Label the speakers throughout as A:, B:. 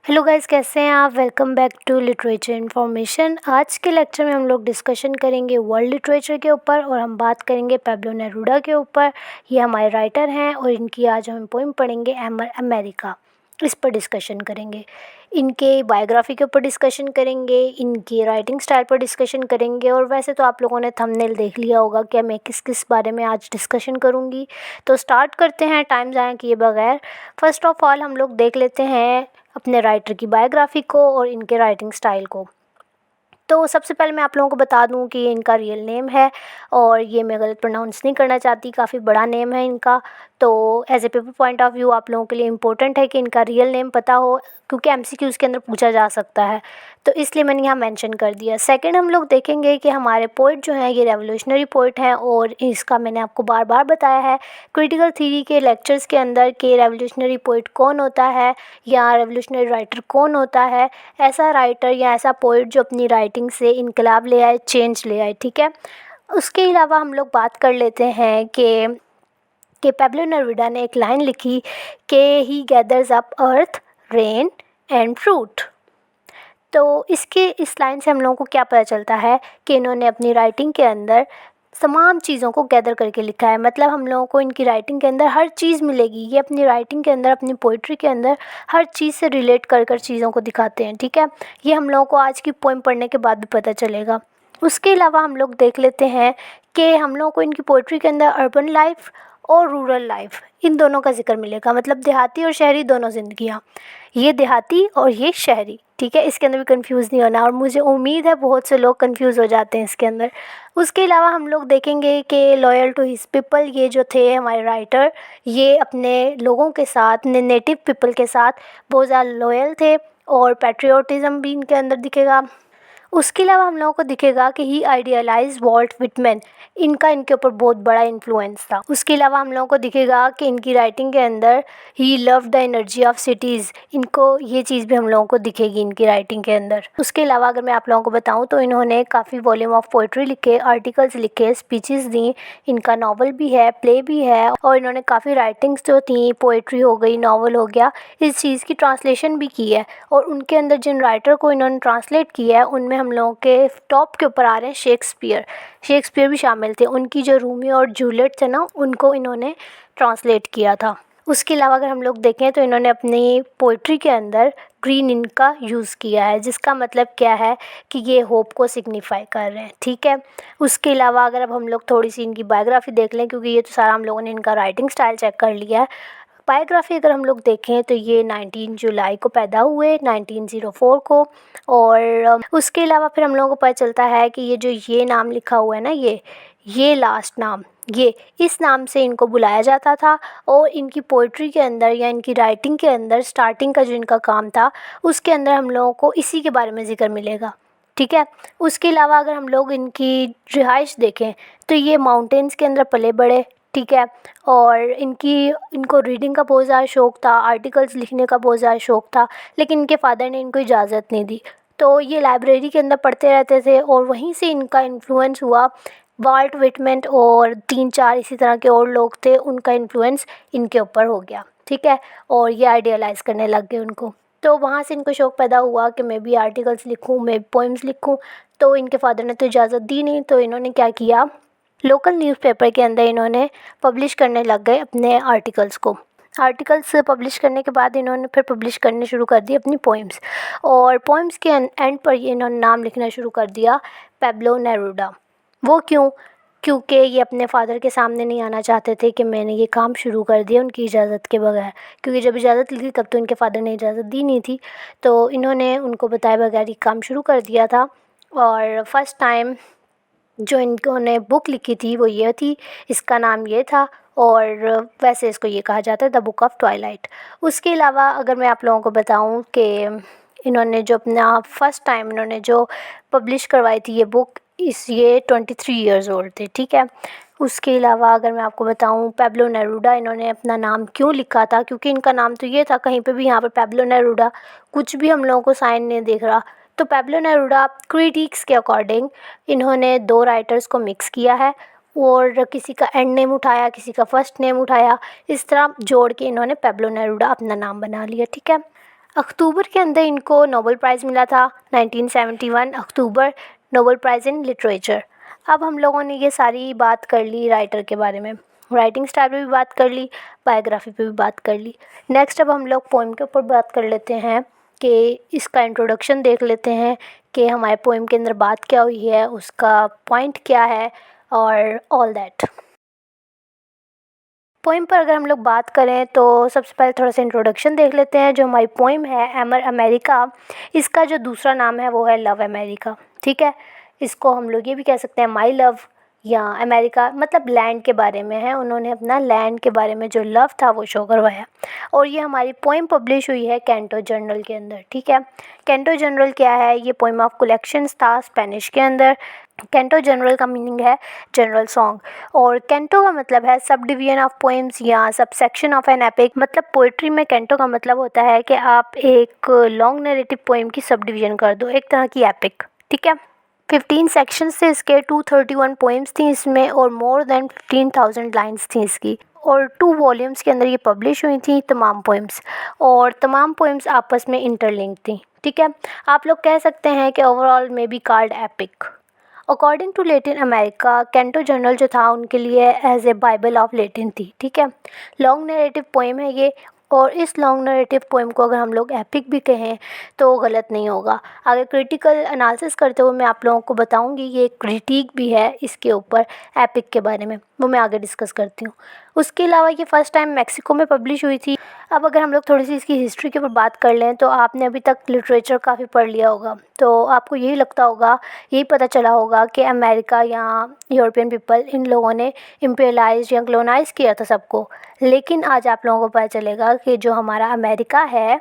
A: Hello guys, कैसे हैं आप। Welcome back to literature information. आज के लेक्चर में हम लोग डिस्कशन करेंगे वर्ल्ड लिटरेचर के ऊपर और हम बात करेंगे पैब्लो नेरूदा के ऊपर। ये हमारे राइटर हैं और इनकी आज हम पोइम पढ़ेंगे अमेरिका। इस पर डिस्कशन करेंगे, इनके बायोग्राफी के ऊपर डिस्कशन करेंगे, इनकी राइटिंग स्टाइल पर डिस्कशन करेंगे। और वैसे तो आप लोगों ने थंबनेल देख लिया होगा कि मैं किस किस बारे में आज डिस्कशन करूँगी। तो स्टार्ट करते हैं टाइम ज़ाया किए बगैर। फर्स्ट ऑफ ऑल हम लोग देख लेते हैं अपने राइटर की बायोग्राफी को और इनके राइटिंग स्टाइल को। तो सबसे पहले मैं आप लोगों को बता दूं कि ये इनका रियल नेम है और ये मैं गलत प्रोनाउंस नहीं करना चाहती, काफ़ी बड़ा नेम है इनका। तो as a paper point of view आप लोगों के लिए इम्पोर्टेंट है कि इनका रियल नेम पता हो, क्योंकि एमसीक्यूज़ के अंदर पूछा जा सकता है, तो इसलिए मैंने यहाँ मेंशन कर दिया। सेकंड हम लोग देखेंगे कि हमारे पोइट जो हैं ये रेवोल्यूशनरी पोइट हैं और इसका मैंने आपको बार बार बताया है क्रिटिकल थ्योरी के लेक्चर्स के अंदर कि रेवोल्यूशनरी पोइट कौन होता है या रेवोल्यूशनरी राइटर कौन होता है। ऐसा राइटर या ऐसा पोइट जो अपनी राइटिंग से इनकलाब ले आए, चेंज ले आए, ठीक है। उसके अलावा हम लोग बात कर लेते हैं कि पैब्लो नेरूदा ने एक लाइन लिखी कि he gathers up earth, rain and fruit. तो इस लाइन से हम लोगों को क्या पता चलता है कि इन्होंने अपनी राइटिंग के अंदर तमाम चीज़ों को गैदर करके लिखा है। मतलब हम लोगों को इनकी राइटिंग के अंदर हर चीज़ मिलेगी। ये अपनी राइटिंग के अंदर, अपनी पोइट्री के अंदर हर चीज़ से रिलेट कर कर चीज़ों को दिखाते हैं, ठीक है। ये हम लोगों को आज की पोइम पढ़ने के बाद भी पता चलेगा। उसके अलावा हम लोग देख लेते हैं कि हम लोगों को इनकी पोइट्री के अंदर अर्बन लाइफ और रूरल लाइफ, इन दोनों का जिक्र मिलेगा। मतलब देहाती और शहरी दोनों ज़िंदगियाँ, ये देहाती और ये शहरी, ठीक है। इसके अंदर भी कंफ्यूज नहीं होना, और मुझे उम्मीद है बहुत से लोग कंफ्यूज हो जाते हैं इसके अंदर। उसके अलावा हम लोग देखेंगे कि लॉयल टू हिज पीपल, ये जो थे हमारे राइटर, ये अपने लोगों के साथ, नेटिव पीपल के साथ बहुत ज़्यादा लॉयल थे और पैट्रियोटिज़म भी इनके अंदर दिखेगा। उसके अलावा हम लोगों को दिखेगा कि ही आइडियलाइज वॉल्ट विटमैन, इनका इनके ऊपर बहुत बड़ा इन्फ्लुएंस था। उसके अलावा हम लोगों को दिखेगा कि इनकी राइटिंग के अंदर he love the energy of cities, इनको ये चीज़ भी हम लोगों को दिखेगी इनकी राइटिंग के अंदर। उसके अलावा अगर मैं आप लोगों को बताऊं तो इन्होंने काफ़ी वॉल्यूम ऑफ पोइट्री लिखे, आर्टिकल्स लिखे, स्पीचेस दी, इनका नावल भी है, प्ले भी है, और इन्होंने काफ़ी राइटिंग्स जो थी, पोइट्री हो गई, नावल हो गया, इस चीज़ की ट्रांसलेशन भी की है। और उनके अंदर जिन राइटर को इन्होंने ट्रांसलेट किया है उनमें हम लोगों के टॉप के ऊपर आ रहे हैं शेक्सपियर भी शामिल थे। उनकी जो रोमियो और जूलियट थे ना, उनको इन्होंने ट्रांसलेट किया था। उसके अलावा अगर हम लोग देखें तो इन्होंने अपनी पोइट्री के अंदर ग्रीन इंक का यूज़ किया है, जिसका मतलब क्या है कि ये होप को सिग्निफाई कर रहे हैं, ठीक है। उसके अलावा अगर अब हम लोग थोड़ी सी इनकी बायोग्राफी देख लें, क्योंकि ये तो सारा हम लोगों ने इनका राइटिंग स्टाइल चेक कर लिया है। बायोग्राफी अगर हम लोग देखें तो ये 19 जुलाई को पैदा हुए, 1904 को। और उसके अलावा फिर हम लोगों को पता चलता है कि ये नाम लिखा हुआ है ना, ये लास्ट नाम, ये इस नाम से इनको बुलाया जाता था। और इनकी पोइट्री के अंदर या इनकी राइटिंग के अंदर स्टार्टिंग का जो इनका काम था उसके अंदर हम लोगों को इसी के बारे में ज़िक्र मिलेगा, ठीक है। उसके अलावा अगर हम लोग इनकी रिहाइश देखें तो ये माउंटेन्स के अंदर पले बड़े, ठीक है। और इनको रीडिंग का बहुत ज़्यादा शौक़ था, आर्टिकल्स लिखने का बहुत ज़्यादा शौक़ था, लेकिन इनके फादर ने इनको इजाज़त नहीं दी। तो ये लाइब्रेरी के अंदर पढ़ते रहते थे और वहीं से इनका इन्फ्लुएंस हुआ। वाल्ट विटमैन और 3-4 इसी तरह के और लोग थे, उनका इन्फ्लुएंस इनके ऊपर हो गया, ठीक है। और ये आइडियलाइज़ करने लग गए उनको। तो वहाँ से इनको शौक़ पैदा हुआ कि मैं भी आर्टिकल्स लिखूँ, मैं भी पोइम्स लिखूँ। तो इनके फादर ने तो इजाज़त दी नहीं, तो इन्होंने क्या किया, लोकल न्यूज़पेपर के अंदर इन्होंने पब्लिश करने लग गए अपने आर्टिकल्स पब्लिश करने के बाद इन्होंने फिर पब्लिश करने शुरू कर दी अपनी पोइम्स। और पोइम्स के एंड पर ये इन्होंने नाम लिखना शुरू कर दिया पैब्लो नेरूदा। वो क्यों? क्योंकि ये अपने फादर के सामने नहीं आना चाहते थे कि मैंने ये काम शुरू कर दिया उनकी इजाज़त के बगैर, क्योंकि जब इजाज़त ली थी तब तो इनके फादर ने इजाज़त दी नहीं थी। तो इन्होंने उनको बताए बगैर ये काम शुरू कर दिया था। और फर्स्ट टाइम जो इन्होंने बुक लिखी थी वो ये थी, इसका नाम ये था, और वैसे इसको ये कहा जाता है द बुक ऑफ ट्वाइलाइट। उसके अलावा अगर मैं आप लोगों को बताऊं कि इन्होंने जो अपना फर्स्ट टाइम इन्होंने जो पब्लिश करवाई थी ये बुक, ये 23 ईयर्स ओल्ड थे, ठीक है। उसके अलावा अगर मैं आपको बताऊं पैब्लो नेरूदा इन्होंने अपना नाम क्यों लिखा था, क्योंकि इनका नाम तो ये था, कहीं पे भी यहाँ पर पैब्लो नेरूदा कुछ भी हम लोगों को साइन नहीं दिख रहा। तो पैब्लो नेरूदा क्रिटिक्स के अकॉर्डिंग इन्होंने 2 राइटर्स को मिक्स किया है और किसी का एंड नेम उठाया, किसी का फर्स्ट नेम उठाया, इस तरह जोड़ के इन्होंने पैब्लो नेरूदा अपना नाम बना लिया, ठीक है। अक्टूबर के अंदर इनको नोबेल प्राइज़ मिला था 1971 अक्टूबर, नोबेल प्राइज़ इन लिटरेचर। अब हम लोगों ने ये सारी बात कर ली राइटर के बारे में, राइटिंग स्टाइल पे भी बात कर ली, बायोग्राफी पे भी बात कर ली। नेक्स्ट अब हम लोग पोएम के ऊपर बात कर लेते हैं कि इसका इंट्रोडक्शन देख लेते हैं कि हमारे पोएम के अंदर बात क्या हुई है, उसका पॉइंट क्या है और ऑल दैट। पोएम पर अगर हम लोग बात करें तो सबसे पहले थोड़ा सा इंट्रोडक्शन देख लेते हैं। जो हमारी पोएम है एमर अमेरिका, इसका जो दूसरा नाम है वो है लव अमेरिका। ठीक है, इसको हम लोग ये भी कह सकते हैं माई लव, या अमेरिका मतलब लैंड के बारे में है। उन्होंने अपना लैंड के बारे में जो लव था वो शो करवाया। और ये हमारी पोएम पब्लिश हुई है कैंटो जर्नल के अंदर। ठीक है, कैंटो जर्नल क्या है? ये पोएम ऑफ कलेक्शंस था स्पेनिश के अंदर। कैंटो जनरल का मीनिंग है जनरल सॉन्ग, और कैंटो का मतलब है सब डिवीजन ऑफ पोएम्स या sub section of an epic. मतलब पोइट्री में कैंटो का मतलब होता है कि आप एक लॉन्ग नैरेटिव पोएम की सब डिवीजन कर दो, एक तरह की एपिक। ठीक है, 15 सेक्शंस थे इसके, 231 पोएम्स थी इसमें और मोर देन 15,000 लाइन्स थी इसकी, और 2 वॉल्यूम्स के अंदर ये पब्लिश हुई थी तमाम पोएम्स, और तमाम पोएम्स आपस में इंटरलिंक थी। ठीक है, आप लोग कह सकते हैं कि overall may be called epic. According to Latin America, canto journal जो था उनके लिए as a Bible of Latin थी। ठीक है, लॉन्ग नरेटिव पोएम है ये, और इस लॉन्ग नरेटिव पोएम को अगर हम लोग एपिक भी कहें तो गलत नहीं होगा। आगे क्रिटिकल एनालिसिस करते हुए मैं आप लोगों को बताऊंगी, ये क्रिटिक भी है इसके ऊपर एपिक के बारे में, वो मैं आगे डिस्कस करती हूँ। उसके अलावा ये फ़र्स्ट टाइम मैक्सिको में पब्लिश हुई थी। अब अगर हम लोग थोड़ी सी इसकी हिस्ट्री के ऊपर बात कर लें तो आपने अभी तक लिटरेचर काफ़ी पढ़ लिया होगा, तो आपको यही लगता होगा, यही पता चला होगा कि अमेरिका या यूरोपियन पीपल, इन लोगों ने इम्पेरियलाइज या कॉलोनाइज किया था सबको। लेकिन आज आप लोगों को पता चलेगा कि जो हमारा अमेरिका है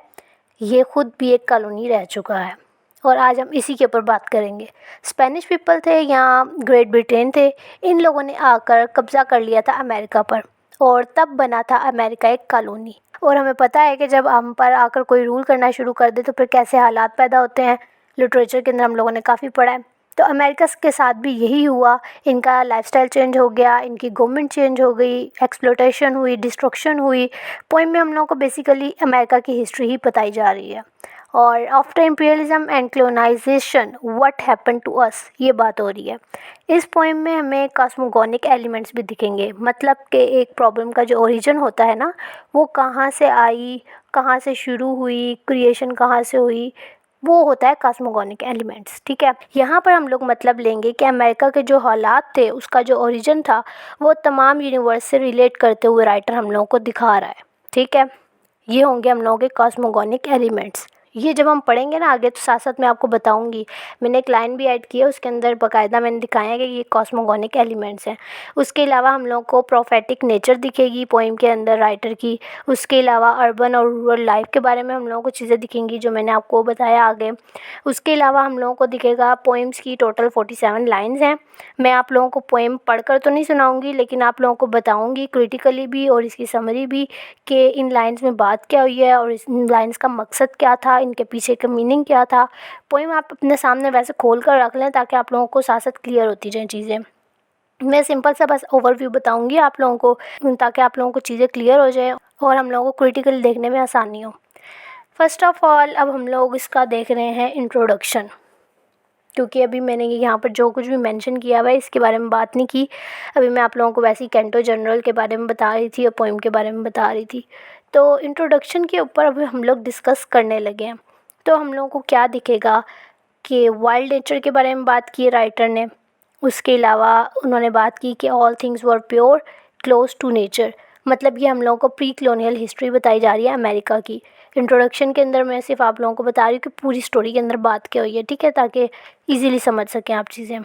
A: ये ख़ुद भी एक कॉलोनी रह चुका है, और आज हम इसी के ऊपर बात करेंगे। स्पेनिश पीपल थे या ग्रेट ब्रिटेन थे, इन लोगों ने आकर कब्ज़ा कर लिया था अमेरिका पर, और तब बना था अमेरिका एक कॉलोनी। और हमें पता है कि जब हम पर आकर कोई रूल करना शुरू कर दे तो फिर कैसे हालात पैदा होते हैं, लिटरेचर के अंदर हम लोगों ने काफ़ी पढ़ा है। तो अमेरिका के साथ भी यही हुआ, इनका लाइफस्टाइल चेंज हो गया, इनकी गवर्नमेंट चेंज हो गई, एक्सप्लोटेशन हुई, डिस्ट्रक्शन हुई। पोएम में हम लोगों को बेसिकली अमेरिका की हिस्ट्री ही बताई जा रही है। और after imperialism and colonisation what happen to us, ये बात हो रही है। इस पोएम में हमें कॉस्मोगोनिक एलिमेंट्स भी दिखेंगे, मतलब कि एक प्रॉब्लम का जो ओरिजिन होता है ना, वो कहाँ से आई, कहाँ से शुरू हुई, क्रिएशन कहाँ से हुई, वो होता है कॉस्मोगोनिक एलिमेंट्स। ठीक है, यहाँ पर हम लोग मतलब लेंगे कि अमेरिका के जो हालात थे, उसका जो ओरिजिन था, वो तमाम यूनिवर्स से रिलेट करते हुए राइटर हम लोगों को दिखा रहा है। ठीक है, ये होंगे हम लोगों के कॉस्मोगोनिक एलिमेंट्स। ये जब हम पढ़ेंगे ना आगे तो साथ साथ मैं आपको बताऊंगी। मैंने एक लाइन भी ऐड की है, उसके अंदर बाकायदा मैंने दिखाया है कि ये कॉस्मोगोनिक एलिमेंट्स हैं। उसके अलावा हम लोगों को प्रोफेटिक नेचर दिखेगी पोएम के अंदर राइटर की। उसके अलावा अर्बन और रूरल लाइफ के बारे में हम लोगों को चीज़ें दिखेंगी जो मैंने आपको बताया आगे। उसके अलावा हम लोगों को दिखेगा पोएम्स की टोटल 47 लाइन्स हैं। मैं आप लोगों को पोएम पढ़कर तो नहीं सुनाऊंगी, लेकिन आप लोगों को बताऊंगी क्रिटिकली भी और इसकी समरी भी कि इन लाइन्स में बात क्या हुई है और इन लाइन्स का मकसद क्या था, इनके पीछे का मीनिंग क्या था। पोएम आप अपने सामने वैसे खोल कर रख लें ताकि आप लोगों को साथ साथ क्लियर होती जाएँ चीज़ें। मैं सिंपल सा बस ओवरव्यू बताऊंगी आप लोगों को, ताकि आप लोगों को चीज़ें क्लियर हो जाए और हम लोगों को क्रिटिकली देखने में आसानी हो। फर्स्ट ऑफ़ ऑल अब हम लोग इसका देख रहे हैं इंट्रोडक्शन, क्योंकि अभी मैंने यहाँ पर जो कुछ भी मेंशन किया हुआ है इसके बारे में बात नहीं की। अभी मैं आप लोगों को वैसे ही कैंटो जनरल के बारे में बता रही थी और पोएम के बारे में बता रही थी। तो इंट्रोडक्शन के ऊपर अभी हम लोग डिस्कस करने लगे हैं। तो हम लोगों को क्या दिखेगा कि वाइल्ड नेचर के बारे में बात की राइटर ने। उसके अलावा उन्होंने बात की कि all things were pure close to nature, मतलब ये हम लोगों को प्री कॉलोनियल हिस्ट्री बताई जा रही है अमेरिका की। इंट्रोडक्शन के अंदर मैं सिर्फ आप लोगों को बता रही हूँ कि पूरी स्टोरी के अंदर बात क्या हुई है। ठीक है, ताकि इजीली समझ सकें आप चीज़ें।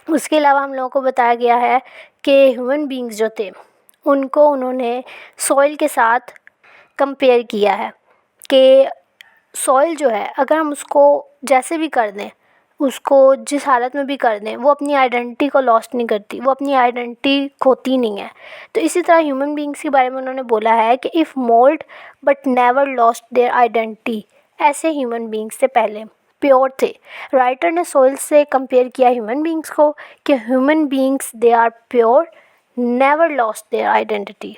A: उसके अलावा हम लोगों को बताया गया है कि ह्यूमन बींग्स जो थे उनको उन्होंने सॉइल के साथ कंपेयर किया है कि सॉइल जो है अगर हम उसको जैसे भी कर दें, उसको जिस हालत में भी कर दें, वो अपनी आइडेंटिटी को लॉस्ट नहीं करती, वो अपनी आइडेंटिटी खोती नहीं है। तो इसी तरह ह्यूमन बींग्स के बारे में उन्होंने बोला है कि if mould but never lost their identity, ऐसे ह्यूमन बींग्स से पहले प्योर थे। राइटर ने सोइल से कंपेयर किया ह्यूमन बींग्स को कि human beings they are pure, never lost their identity,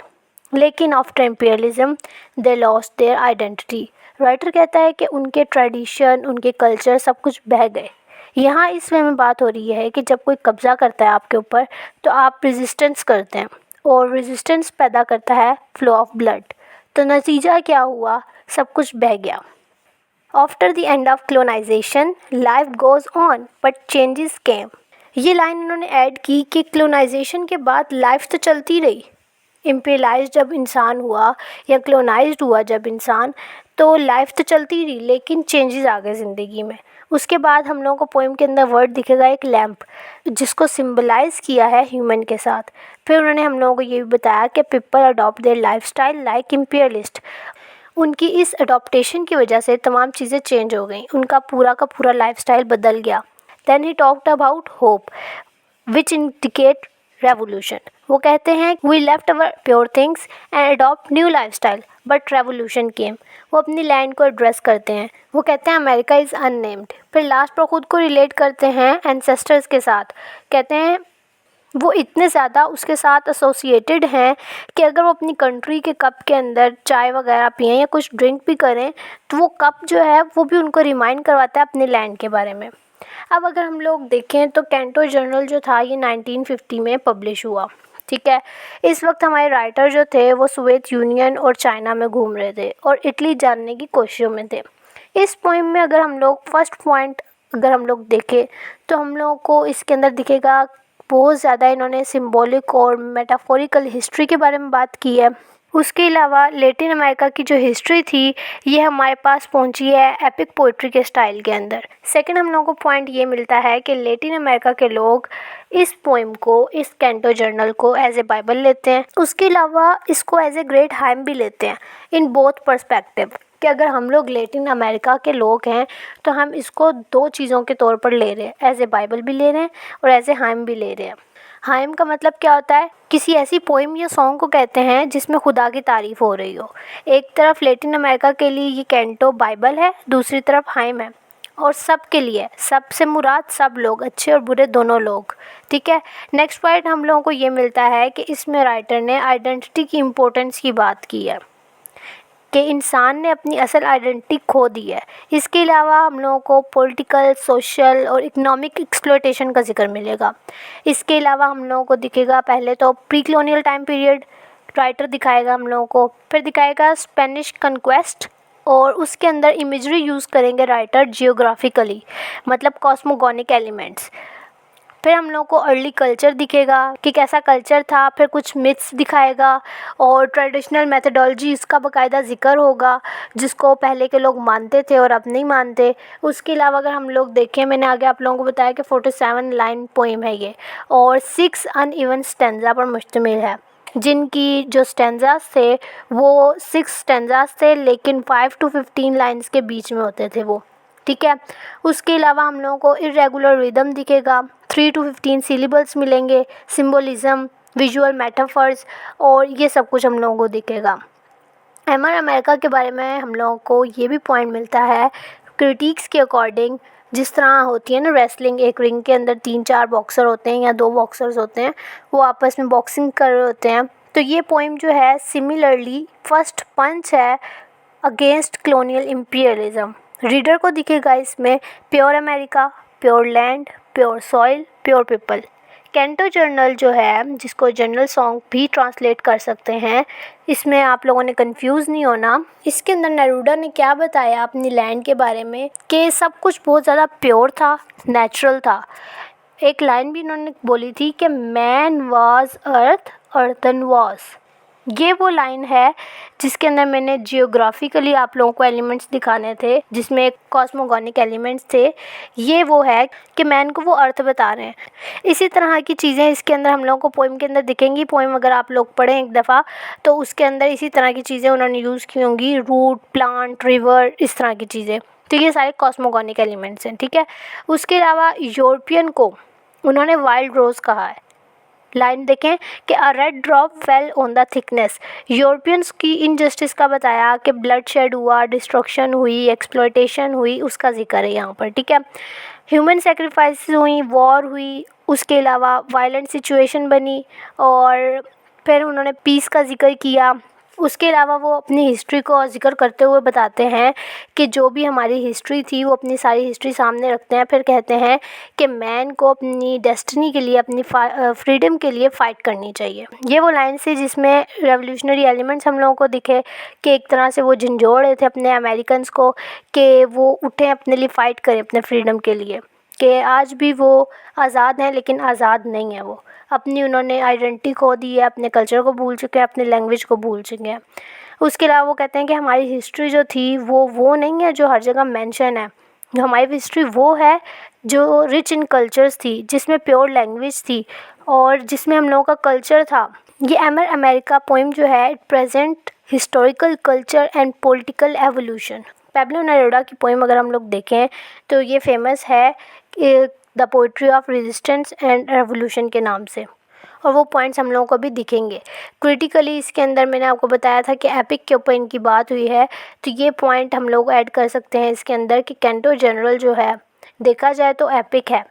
A: लेकिन after imperialism they lost their identity. Writer कहता है कि उनके ट्रेडिशन, उनके कल्चर सब कुछ बह गए। यहाँ इस वे में बात हो रही है कि जब कोई कब्ज़ा करता है आपके ऊपर तो आप रेजिस्टेंस करते हैं और रेजिस्टेंस पैदा करता है फ्लो ऑफ ब्लड। तो नतीजा क्या हुआ, सब कुछ बह गया। After the end of colonisation life goes on but changes came. ये लाइन इन्होंने ऐड की कि क्लोनाइजेशन के बाद लाइफ तो चलती रही। इम्पीरियलाइज जब इंसान हुआ या क्लोनाइज्ड हुआ जब इंसान, तो लाइफ तो चलती रही लेकिन चेंजेस आ गए ज़िंदगी में। उसके बाद हम लोगों को पोइम के अंदर वर्ड दिखेगा एक लैम्प, जिसको सिंबलाइज किया है ह्यूमन के साथ। फिर उन्होंने हम लोगों को ये भी बताया कि people adopt there lifestyle like imperialist. उनकी इस अडॉप्टेशन की वजह से तमाम चीज़ें चेंज हो गई, उनका पूरा का पूरा लाइफस्टाइल बदल गया। Then he talked about hope which indicate revolution. वो कहते हैं we left our pure things and adopt new lifestyle but revolution came. वो अपनी लैंड को एड्रेस करते हैं। वो कहते हैं अमेरिका इज़ अननेम्ड। फिर लास्ट पर ख़ुद को रिलेट करते हैं एंसेस्टर्स के साथ। कहते हैं वो इतने ज़्यादा उसके साथ एसोसिएटेड हैं कि अगर वो अपनी कंट्री के कप के अंदर चाय वगैरह पिएं या कुछ ड्रिंक भी करें तो वो कप जो है वो भी उनको रिमाइंड करवाता है अपने लैंड के बारे में। अब अगर हम लोग देखें तो कैंटो जर्नल जो था ये 1950 में पब्लिश हुआ, ठीक है। इस वक्त हमारे राइटर जो थे वो सोवियत यूनियन और चाइना में घूम रहे थे और इटली जानने की कोशिशों में थे। इस पोइम में अगर हम लोग फर्स्ट पॉइंट अगर हम लोग देखें तो हम लोगों को इसके अंदर दिखेगा बहुत ज़्यादा इन्होंने सिंबॉलिक और मेटाफोरिकल हिस्ट्री के बारे में बात की है। उसके अलावा लैटिन अमेरिका की जो हिस्ट्री थी ये हमारे पास पहुंची है एपिक पोइट्री के स्टाइल के अंदर। सेकंड हम लोगों को पॉइंट ये मिलता है कि लैटिन अमेरिका के लोग इस पोइम को, इस कैंटो जर्नल को एज ए बाइबल लेते हैं। उसके अलावा इसको एज ए ग्रेट हाइम भी लेते हैं इन बोथ पर्सपेक्टिव, कि अगर हम लोग लैटिन अमेरिका के लोग हैं तो हम इसको दो चीज़ों के तौर पर ले रहे हैं, एज ए बाइबल भी ले रहे हैं और एज ए हाइम भी ले रहे हैं। हाइम का मतलब क्या होता है, किसी ऐसी पोइम या सॉन्ग को कहते हैं जिसमें खुदा की तारीफ़ हो रही हो। एक तरफ लैटिन अमेरिका के लिए ये कैंटो बाइबल है, दूसरी तरफ हाइम है और सब के लिए, सबसे मुराद सब लोग, अच्छे और बुरे दोनों लोग, ठीक है। नेक्स्ट पॉइंट हम लोगों को ये मिलता है कि इसमें राइटर ने आइडेंटिटी की इम्पोर्टेंस की बात की है कि इंसान ने अपनी असल आइडेंटिटी खो दी है। इसके अलावा हम लोगों को पॉलिटिकल, सोशल और इकोनॉमिक एक्सप्लॉयटेशन का जिक्र मिलेगा। इसके अलावा हम लोगों को दिखेगा पहले तो pre colonial time period writer दिखाएगा हम लोगों को, फिर दिखाएगा स्पेनिश कन्क्वेस्ट और उसके अंदर इमेजरी यूज़ करेंगे राइटर जियोग्राफिकली, मतलब कॉस्मोगोनिक एलिमेंट्स। फिर हम लोगों को अर्ली कल्चर दिखेगा कि कैसा कल्चर था, फिर कुछ मिथ्स दिखाएगा और ट्रेडिशनल मेथडोलॉजी इसका बाकायदा ज़िक्र होगा जिसको पहले के लोग मानते थे और अब नहीं मानते। उसके अलावा अगर हम लोग देखें, मैंने आगे आप लोगों को बताया कि 47 लाइन पोइम है ये और 6 अनइवन स्टेंजा पर मुश्तमिल है, जिनकी जो स्टेंजास थे वो 6 स्टेंजास थे लेकिन 5 to 15 लाइन्स के बीच में होते थे वो, ठीक है। उसके अलावा हम लोगों को इरेगुलर रिदम दिखेगा, 3 to 15 सिलेबल्स मिलेंगे, सिंबोलिज्म, विजुअल मेटाफर्स और ये सब कुछ हम लोगों को दिखेगा। एमआर अमेरिका के बारे में हम लोगों को ये भी पॉइंट मिलता है क्रिटिक्स के अकॉर्डिंग, जिस तरह होती है ना रेसलिंग, एक रिंग के अंदर 3-4 बॉक्सर होते हैं या 2 बॉक्सर्स होते हैं, वो आपस में बॉक्सिंग कर रहे होते हैं। तो ये पोइम जो है सिमिलरली फर्स्ट पंच है अगेंस्ट कॉलोनियल इम्पीरियलिज्म। रीडर को दिखेगा इसमें pure America, pure land, pure soil, pure people. Canto journal जो है, जिसको जर्नल सॉन्ग भी ट्रांसलेट कर सकते हैं, इसमें आप लोगों ने कंफ्यूज नहीं होना। इसके अंदर नेरूडा ने क्या बताया अपनी लैंड के बारे में कि सब कुछ बहुत ज़्यादा प्योर था, नेचुरल था। एक लाइन भी इन्होंने बोली थी कि man was earth, earthen was. ये वो लाइन है जिसके अंदर मैंने जियोग्राफिकली आप लोगों को एलिमेंट्स दिखाने थे, जिसमें कॉस्मोगोनिक एलिमेंट्स थे। ये वो है कि मैन को वो अर्थ बता रहे हैं। इसी तरह की चीज़ें इसके अंदर हम लोगों को पोइम के अंदर दिखेंगी। पोइम अगर आप लोग पढ़ें एक दफ़ा तो उसके अंदर इसी तरह की चीज़ें उन्होंने यूज़ की होंगी, रूट, प्लांट, रिवर, इस तरह की चीज़ें। तो ये सारे कॉस्मोगोनिक एलिमेंट्स हैं, ठीक है। उसके अलावा यूरोपियन को उन्होंने वाइल्ड रोज़ कहा है। लाइन देखें कि a red drop fell on the thickness. Europeans की इनजस्टिस का बताया कि ब्लड शेड हुआ, डिस्ट्रक्शन हुई, एक्सप्लॉयटेशन हुई, उसका जिक्र है यहाँ पर, ठीक है। ह्यूमन सेक्रीफाइस हुई, वॉर हुई, उसके अलावा वायलेंट सिचुएशन बनी और फिर उन्होंने पीस का जिक्र किया उसके अलावा वो अपनी हिस्ट्री को ज़िक्र करते हुए बताते हैं कि जो भी हमारी हिस्ट्री थी वो अपनी सारी हिस्ट्री सामने रखते हैं। फिर कहते हैं कि मैन को अपनी डेस्टिनी के लिए, अपनी फ्रीडम के लिए फ़ाइट करनी चाहिए। ये वो लाइन थी जिसमें रेवोल्यूशनरी एलिमेंट्स हम लोगों को दिखे कि एक तरह से वो झंझोड़ रहे थे अपने अमेरिकन्स को कि वो उठें, अपने लिए फ़ाइट करें अपने फ्रीडम के लिए, कि आज भी वो आज़ाद हैं लेकिन आज़ाद नहीं है वो। अपनी उन्होंने आइडेंटिटी खो दी है, अपने कल्चर को भूल चुके हैं, अपने लैंग्वेज को भूल चुके हैं। उसके अलावा वो कहते हैं कि हमारी हिस्ट्री जो थी वो नहीं है जो हर जगह मेंशन है। जो हमारी हिस्ट्री वो है जो रिच इन कल्चर्स थी, जिसमें प्योर लैंग्वेज थी और जिसमें हम लोगों का कल्चर था। ये एमर अमेरिका पोइम जो है, present historical culture and political evolution. Pablo Neruda की पोइम अगर हम लोग देखें तो ये फेमस है the poetry of resistance and revolution के नाम से, और वो पॉइंट्स हम लोगों को भी दिखेंगे। क्रिटिकली इसके अंदर मैंने आपको बताया था कि एपिक के ऊपर इनकी बात हुई है, तो ये पॉइंट हम लोग ऐड कर सकते हैं इसके अंदर कि कैंटो जनरल जो है देखा जाए तो एपिक है,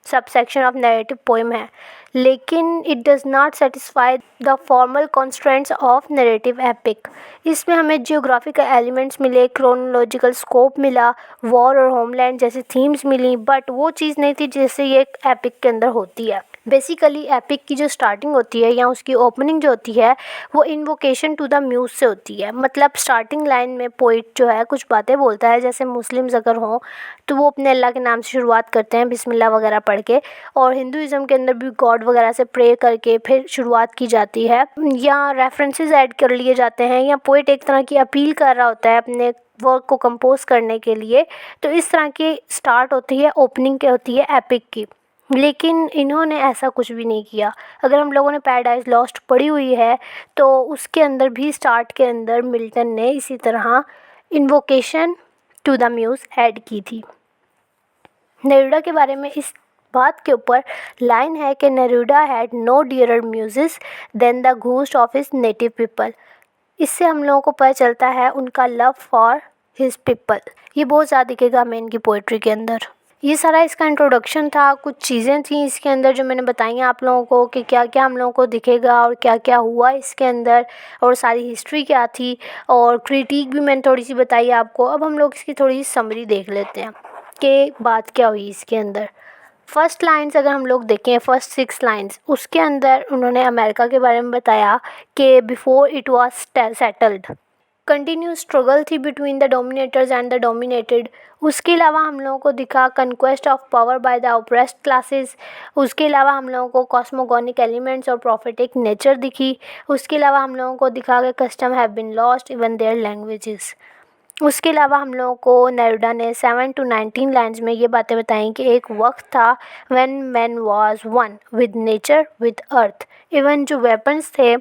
A: सबसेक्शन ऑफ नैरेटिव पोइम है, लेकिन it does not satisfy the formal constraints of narrative epic. इसमें हमें जियोग्राफिकल एलिमेंट्स मिले, क्रोनोलॉजिकल स्कोप मिला, वॉर और होमलैंड जैसी थीम्स मिली, बट वो चीज़ नहीं थी जैसे ये एक एपिक के अंदर होती है। बेसिकली एपिक की जो स्टार्टिंग होती है या उसकी ओपनिंग जो होती है वो इन्वोकेशन टू द म्यूज़ से होती है। मतलब स्टार्टिंग लाइन में पोइट जो है कुछ बातें बोलता है, जैसे मुस्लिम्स अगर हों तो वो अपने अल्लाह के नाम से शुरुआत करते हैं बिस्मिल्लाह वगैरह पढ़ के, और हिंदुज़म के अंदर भी गॉड वगैरह से प्रे करके फिर शुरुआत की जाती है, या रेफरेंसेस ऐड कर लिए जाते हैं, या पोइट एक तरह की अपील कर रहा होता है अपने वर्क को कंपोज करने के लिए। तो इस तरह की स्टार्ट होती है, ओपनिंग क्या होती है एपिक की। लेकिन इन्होंने ऐसा कुछ भी नहीं किया। अगर हम लोगों ने पैराडाइज लॉस्ट पढ़ी हुई है तो उसके अंदर भी स्टार्ट के अंदर मिल्टन ने इसी तरह invocation to the muse add की थी। नेरूदा के बारे में इस बात के ऊपर लाइन है कि Neruda had no dearer muses than the ghost of his native people. इससे हम लोगों को पता चलता है उनका लव फॉर हिज पीपल। ये बहुत ज़्यादा दिखेगा हमें इनकी पोइट्री के अंदर। ये सारा इसका इंट्रोडक्शन था, कुछ चीज़ें थी इसके अंदर जो मैंने बताई आप लोगों को कि क्या क्या हम लोगों को दिखेगा और क्या क्या हुआ इसके अंदर, और सारी हिस्ट्री क्या थी, और क्रिटिक भी मैंने थोड़ी सी बताई आपको। अब हम लोग इसकी थोड़ी सी समरी देख लेते हैं कि बात क्या हुई इसके अंदर। फर्स्ट लाइन्स अगर हम लोग देखें, फर्स्ट 6 लाइन्स, उसके अंदर उन्होंने अमेरिका के बारे में बताया कि before it was settled, continuous struggle थी between the dominators and the dominated. उसके अलावा हम लोगों को दिखा conquest of power by the oppressed classes. उसके अलावा हम लोगों को कॉस्मोगोनिक एलिमेंट्स और प्रोफेटिक नेचर दिखी। उसके अलावा हम लोगों को दिखा कि custom have been lost even their languages. उसके अलावा हम लोगों को नेरूदा ने 7 to 19 लाइन्स में ये बातें बताई कि एक वक्त था when man was one with nature with earth, even जो वेपन्स थे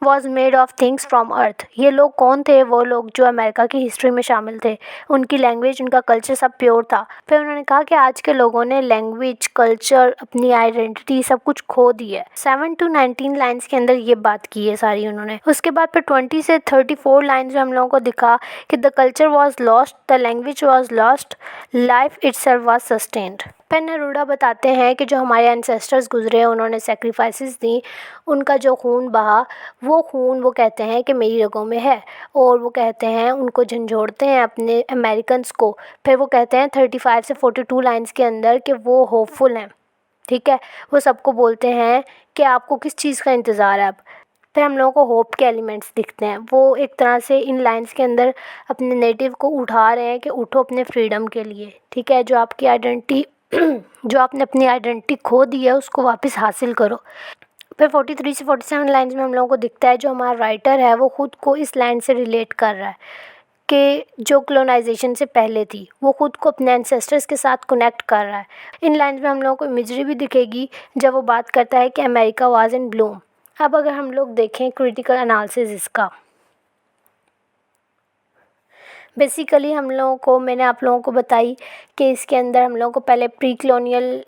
A: was made of things from earth. ये लोग कौन थे? वो लोग जो अमेरिका की हिस्ट्री में शामिल थे, उनकी लैंग्वेज, उनका कल्चर सब प्योर था। फिर उन्होंने कहा कि आज के लोगों ने लैंग्वेज, कल्चर, अपनी आइडेंटिटी सब कुछ खो दी है। 7 to 19 लाइन्स के अंदर ये बात की है सारी उन्होंने। उसके बाद फिर 20 से 34 लाइन्स में हम लोगों को दिखा कि the culture was lost, the language was lost, life itself was sustained. फिर नेरूदा बताते हैं कि जो हमारे एंसेस्टर्स गुजरे हैं, उन्होंने सेक्रीफाइसेस दी, उनका जो खून बहा वो खून वो कहते हैं कि मेरी रगों में है, और वो कहते हैं उनको झंझोड़ते हैं अपने अमेरिकन्स को। फिर वो कहते हैं 35 से 42 लाइन्स के अंदर कि वो होपफुल हैं, ठीक है। वो सबको बोलते हैं कि आपको किस चीज़ का इंतज़ार है अब। फिर हम लोगों को होप के एलिमेंट्स दिखते हैं। वो एक तरह से इन लाइन्स के अंदर अपने नेटिव को उठा रहे हैं कि उठो अपने फ्रीडम के लिए, ठीक है। जो आपकी आइडेंटिटी जो आपने अपनी आइडेंटिटी खो दी है उसको वापस हासिल करो। फिर 43 से 47 लाइन्स में हम लोगों को दिखता है जो हमारा राइटर है वो ख़ुद को इस लाइन से रिलेट कर रहा है कि जो कॉलोनाइजेशन से पहले थी वो ख़ुद को अपने एंसेस्टर्स के साथ कनेक्ट कर रहा है। इन लाइन्स में हम लोगों को इमेजरी भी दिखेगी जब वो बात करता है कि अमेरिका वाज इन ब्लूम। अब अगर हम लोग देखें क्रिटिकल एनालिसिस इसका, बेसिकली हम लोगों को, मैंने आप लोगों को बताई कि इसके अंदर हम लोगों को पहले प्री कॉलोनियल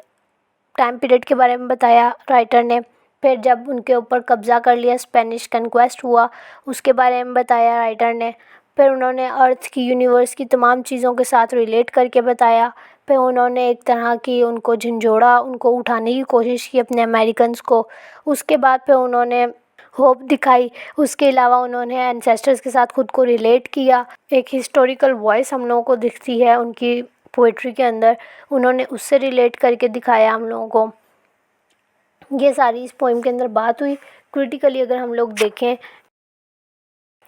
A: टाइम पीरियड के बारे में बताया राइटर ने। फिर जब उनके ऊपर कब्ज़ा कर लिया, स्पेनिश कन्क्वेस्ट हुआ, उसके बारे में बताया राइटर ने। फिर उन्होंने अर्थ की, यूनिवर्स की तमाम चीज़ों के साथ रिलेट करके बताया। फिर उन्होंने एक तरह की उनको झंझोड़ा, उनको उठाने की कोशिश की अपने अमेरिकन्स को। उसके बाद फिर उन्होंने होप दिखाई। उसके अलावा उन्होंने एंसेस्टर्स के साथ खुद को रिलेट किया। एक हिस्टोरिकल वॉइस हम लोगों को दिखती है उनकी पोइट्री के अंदर, उन्होंने उससे रिलेट करके दिखाया हम लोगों को। ये सारी इस पोइम के अंदर बात हुई। क्रिटिकली अगर हम लोग देखें,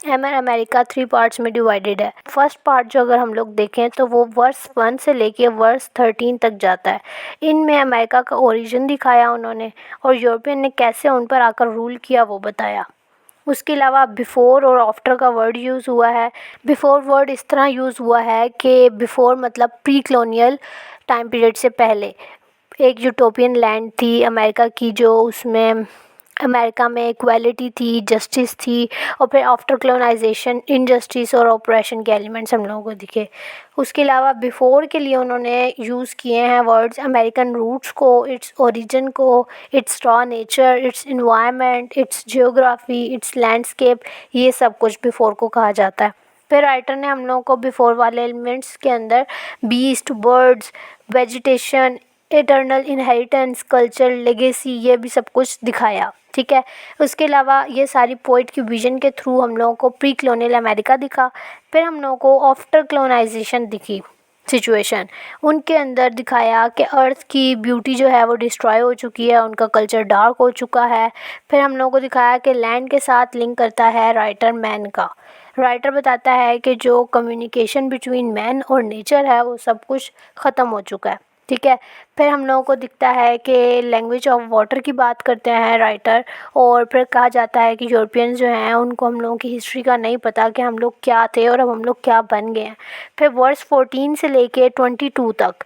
A: अमेरिका 3 पार्ट्स में डिवाइडेड है। फर्स्ट पार्ट जो अगर हम लोग देखें तो वो वर्स 1 से लेके वर्स 13 तक जाता है। इनमें अमेरिका का ओरिजिन दिखाया उन्होंने और यूरोपियन ने कैसे उन पर आकर रूल किया वो बताया। उसके अलावा बिफ़ोर और आफ्टर का वर्ड यूज़ हुआ है। बिफ़ोर वर्ड इस तरह यूज़ हुआ है कि बिफ़ोर मतलब प्री कॉलोनियल टाइम पीरियड से पहले एक यूटोपियन लैंड थी अमेरिका की, जो उसमें अमेरिका में इक्वालिटी थी, जस्टिस थी। और फिर आफ्टर कॉलोनाइजेशन इनजस्टिस और ऑपरेशन के एलिमेंट्स हम लोगों को दिखे। उसके अलावा बिफ़ोर के लिए उन्होंने यूज़ किए हैं वर्ड्स अमेरिकन रूट्स को, इट्स ओरिजिन को, it's raw nature, it's environment, it's geography, it's landscape, ये सब कुछ बिफ़ोर को कहा जाता है। फिर राइटर ने हम लोगों को बिफ़ोर वाले एलिमेंट्स के अंदर beast, birds, vegetation, eternal inheritance, culture, legacy, ये भी सब कुछ दिखाया। ठीक है। उसके अलावा ये सारी पोइट की विजन के थ्रू हम लोगों को प्री कॉलोनियल अमेरिका दिखा। फिर हम लोगों को आफ्टर कॉलोनाइजेशन दिखी सिचुएशन, उनके अंदर दिखाया कि अर्थ की ब्यूटी जो है वो डिस्ट्रॉय हो चुकी है, उनका कल्चर डार्क हो चुका है। फिर हम लोगों को दिखाया कि लैंड के साथ लिंक करता है राइटर मैन का। राइटर बताता है कि जो कम्युनिकेशन बिटवीन मैन और नेचर है वो सब कुछ ख़त्म हो चुका है। ठीक है। फिर हम लोगों को दिखता है कि लैंग्वेज ऑफ वाटर की बात करते हैं राइटर, और फिर कहा जाता है कि यूरोपियंस जो हैं उनको हम लोगों की हिस्ट्री का नहीं पता कि हम लोग क्या थे और अब हम लोग क्या बन गए हैं। फिर वर्स 14 से लेके 22 तक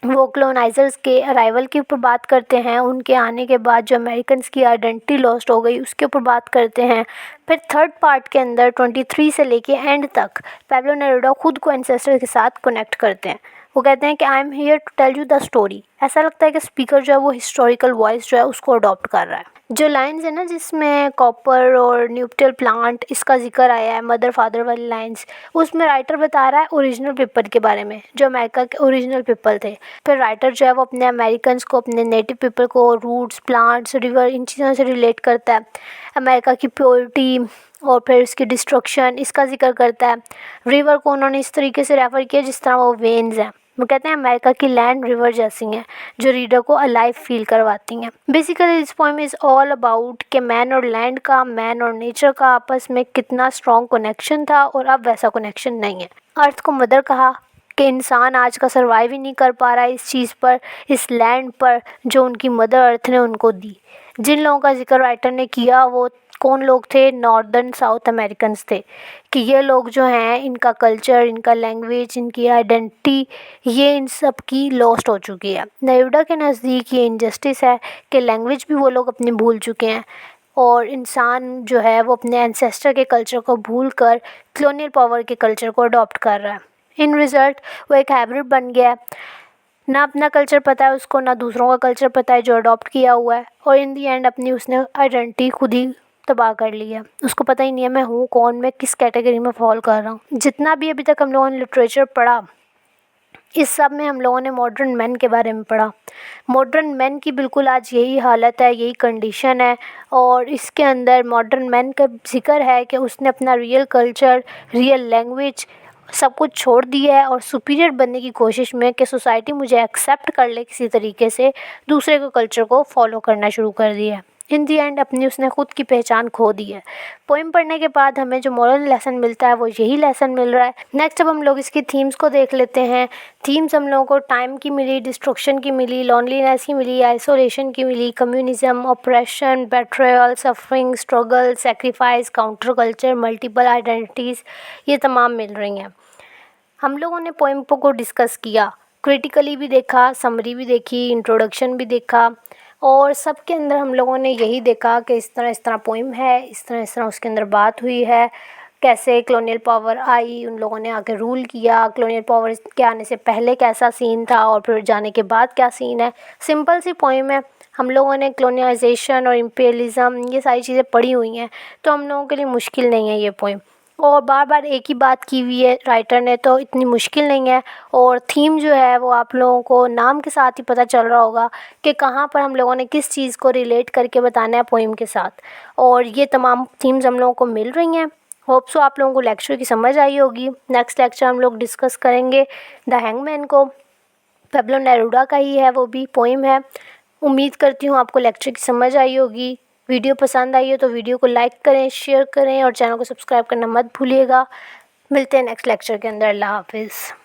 A: वो कॉलोनाइजर्स के अराइवल के ऊपर बात करते हैं, उनके आने के बाद जो अमेरिकन्स की आइडेंटिटी लॉस्ट हो गई उसके ऊपर बात करते हैं। फिर थर्ड पार्ट के अंदर 23 से लेके एंड तक पैब्लो नेरुदा खुद को एंसेस्टर के साथ कनेक्ट करते हैं। वो कहते हैं कि I am here to tell you the story. ऐसा लगता है कि स्पीकर जो है वो हिस्टोरिकल वॉइस जो है उसको अडॉप्ट कर रहा है। जो लाइंस है ना जिसमें कॉपर और न्यूप्टल प्लांट इसका जिक्र आया है, मदर फादर वाली लाइंस, उसमें राइटर बता रहा है ओरिजिनल पीपल के बारे में, जो अमेरिका के ओरिजिनल पीपल थे। फिर राइटर जो है वो अपने अमेरिकन्स को, अपने नेटिव पीपल को रूट्स, प्लांट्स, रिवर, इन चीज़ों से रिलेट करता है। अमेरिका की प्योरिटी और फिर इसकी डिस्ट्रक्शन इसका जिक्र करता है। रिवर को उन्होंने इस तरीके से रेफ़र किया जिस तरह वो वेन्स हैं। वो कहते हैं अमेरिका की लैंड रिवर जैसी हैं जो रीडर को अलाइव फील करवाती हैं। Basically this poem is all about कि मैन और लैंड का, मैन और नेचर का आपस में कितना स्ट्रॉन्ग कनेक्शन था और अब वैसा कनेक्शन नहीं है। अर्थ को मदर कहा कि इंसान आज का सर्वाइव ही नहीं कर पा रहा है इस चीज़ पर, इस लैंड पर जो उनकी मदर अर्थ ने उनको दी। जिन लोगों का जिक्र राइटर ने किया वो कौन लोग थे? नॉर्दर्न साउथ अमेरिकन्स थे। कि ये लोग जो हैं इनका कल्चर, इनका लैंग्वेज, इनकी आइडेंटिटी, ये इन सब की लॉस्ट हो चुकी है। नेरुदा के नज़दीक ये इनजस्टिस है कि लैंग्वेज भी वो लोग अपनी भूल चुके हैं और इंसान जो है वो अपने एंसेस्टर के कल्चर को भूल कर कॉलोनियल पावर के कल्चर को अडॉप्ट कर रहा है। इन रिज़ल्ट वो एक हाइब्रिड बन गया है, ना अपना कल्चर पता है उसको, ना दूसरों का कल्चर पता है जो अडॉप्ट किया हुआ है, और इन दी एंड अपनी उसने आइडेंटिटी खुद ही तबाह कर ली है। उसको पता ही नहीं है मैं हूँ कौन, मैं किस कैटेगरी में फॉल कर रहा हूँ। जितना भी अभी तक हम लोगों ने लिटरेचर पढ़ा इस सब में हम लोगों ने मॉडर्न मैन के बारे में पढ़ा। मॉडर्न मैन की बिल्कुल आज यही हालत है, यही कंडीशन है, और इसके अंदर मॉडर्न मैन का जिक्र है कि उसने अपना रियल कल्चर, रियल लैंग्वेज सब कुछ छोड़ दिया है और सुपीरियर बनने की कोशिश में कि सोसाइटी मुझे एक्सेप्ट कर ले किसी तरीके से, दूसरे के कल्चर को फॉलो करना शुरू कर दिया है। इन दी एंड अपनी उसने खुद की पहचान खो दी है। पोइम पढ़ने के बाद हमें जो मॉरल लेसन मिलता है वो यही लेसन मिल रहा है। नेक्स्ट अब हम लोग इसकी थीम्स को देख लेते हैं। थीम्स हम लोगों को टाइम की मिली, डिस्ट्रक्शन की मिली, लॉनलीनेस की मिली, आइसोलेशन की मिली, communism, operation, betrayal, suffering, struggle, sacrifice, counter culture, multiple identities, ये तमाम मिल रही हैं। हम लोगों ने पोइम को डिस्कस किया, क्रिटिकली भी देखा, समरी भी देखी, इंट्रोडक्शन भी देखा, और सब के अंदर हम लोगों ने यही देखा कि इस तरह पोइम है, इस तरह उसके अंदर बात हुई है, कैसे कॉलोनियल पावर आई, उन लोगों ने आके रूल किया, कॉलोनियल पावर के आने से पहले कैसा सीन था और फिर जाने के बाद क्या सीन है। सिंपल सी पोइम है। हम लोगों ने कॉलोनाइजेशन और इम्पीरियलिज़म ये सारी चीज़ें पढ़ी हुई हैं, तो हम लोगों के लिए मुश्किल नहीं है ये पोइम। और बार बार एक ही बात की हुई है राइटर ने, तो इतनी मुश्किल नहीं है। और थीम जो है वो आप लोगों को नाम के साथ ही पता चल रहा होगा कि कहाँ पर हम लोगों ने किस चीज़ को रिलेट करके बताना है पोइम के साथ। और ये तमाम थीम्स हम लोगों को मिल रही हैं। होप सो आप लोगों को लेक्चर की समझ आई होगी। नेक्स्ट लेक्चर हम लोग डिस्कस करेंगे द हैंगमैन को, पैब्लो नेरूदा का ही है, वो भी पोइम है। उम्मीद करती हूँ आपको लेक्चर की समझ आई होगी। वीडियो पसंद आई हो तो वीडियो को लाइक करें, शेयर करें और चैनल को सब्सक्राइब करना मत भूलिएगा। मिलते हैं नेक्स्ट लेक्चर के अंदर। अल्लाह हाफिज़।